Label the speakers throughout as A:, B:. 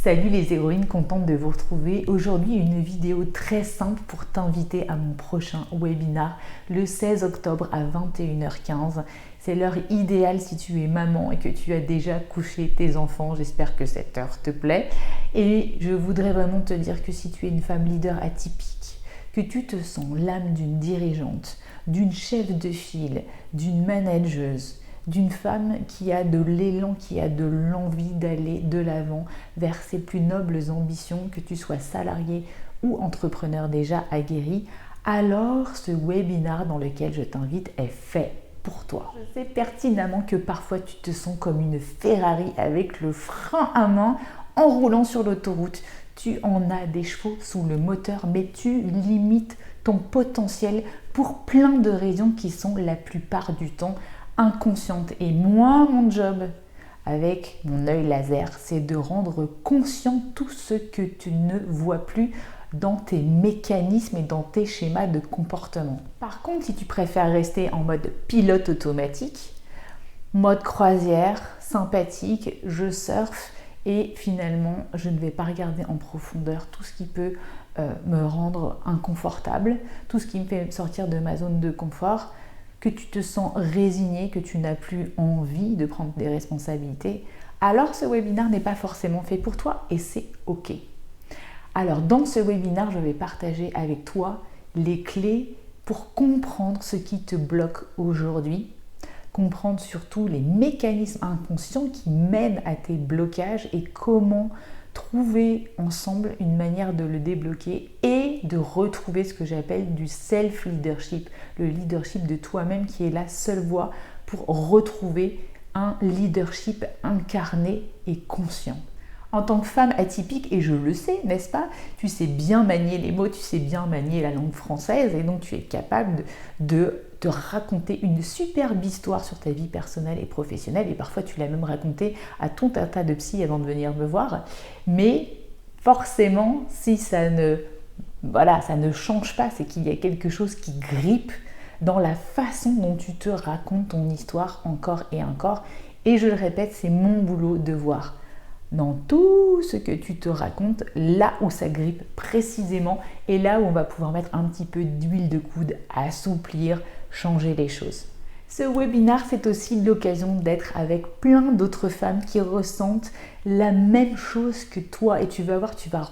A: Salut les héroïnes, contente de vous retrouver. Aujourd'hui, une vidéo très simple pour t'inviter à mon prochain webinar le 16 octobre à 21h15. C'est l'heure idéale si tu es maman et que tu as déjà couché tes enfants. J'espère que cette heure te plaît. Et je voudrais vraiment te dire que si tu es une femme leader atypique, que tu te sens l'âme d'une dirigeante, d'une chef de file, d'une manageuse, d'une femme qui a de l'élan, qui a de l'envie d'aller de l'avant vers ses plus nobles ambitions, que tu sois salarié ou entrepreneur déjà aguerri, alors ce webinar dans lequel je t'invite est fait pour toi. Je sais pertinemment que parfois tu te sens comme une Ferrari avec le frein à main en roulant sur l'autoroute. Tu en as des chevaux sous le moteur, mais tu limites ton potentiel pour plein de raisons qui sont la plupart du temps inconsciente. Et moi, mon job avec mon œil laser, c'est de rendre conscient tout ce que tu ne vois plus dans tes mécanismes et dans tes schémas de comportement. Par contre, si tu préfères rester en mode pilote automatique, mode croisière, sympathique, je surfe et finalement, je ne vais pas regarder en profondeur tout ce qui peut me rendre inconfortable, tout ce qui me fait sortir de ma zone de confort, que tu te sens résigné, que tu n'as plus envie de prendre des responsabilités, alors ce webinaire n'est pas forcément fait pour toi et c'est OK. Alors dans ce webinaire, je vais partager avec toi les clés pour comprendre ce qui te bloque aujourd'hui, comprendre surtout les mécanismes inconscients qui mènent à tes blocages et comment trouver ensemble une manière de le débloquer et de retrouver ce que j'appelle du self-leadership, le leadership de toi-même qui est la seule voie pour retrouver un leadership incarné et conscient. En tant que femme atypique, et je le sais, n'est-ce pas, tu sais bien manier les mots, tu sais bien manier la langue française et donc tu es capable de te raconter une superbe histoire sur ta vie personnelle et professionnelle et parfois tu l'as même raconté à tout un tas de psy avant de venir me voir. Mais forcément, si ça ne change pas, c'est qu'il y a quelque chose qui grippe dans la façon dont tu te racontes ton histoire encore et encore. Et je le répète, c'est mon boulot de voir dans tout ce que tu te racontes, là où ça grippe précisément et là où on va pouvoir mettre un petit peu d'huile de coude, assouplir, changer les choses. Ce webinaire, c'est aussi l'occasion d'être avec plein d'autres femmes qui ressentent la même chose que toi et tu vas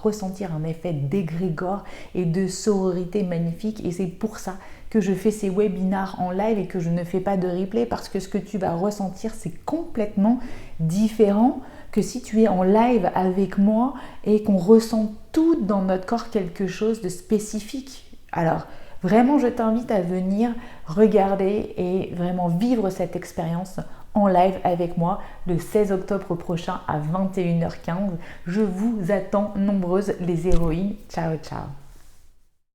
A: ressentir un effet d'égrégore et de sororité magnifique et c'est pour ça que je fais ces webinars en live et que je ne fais pas de replay parce que ce que tu vas ressentir, c'est complètement différent que si tu es en live avec moi et qu'on ressent tout dans notre corps quelque chose de spécifique. Alors, vraiment, je t'invite à venir regarder et vraiment vivre cette expérience en live avec moi le 16 octobre prochain à 21h15. Je vous attends nombreuses les héroïnes. Ciao, ciao.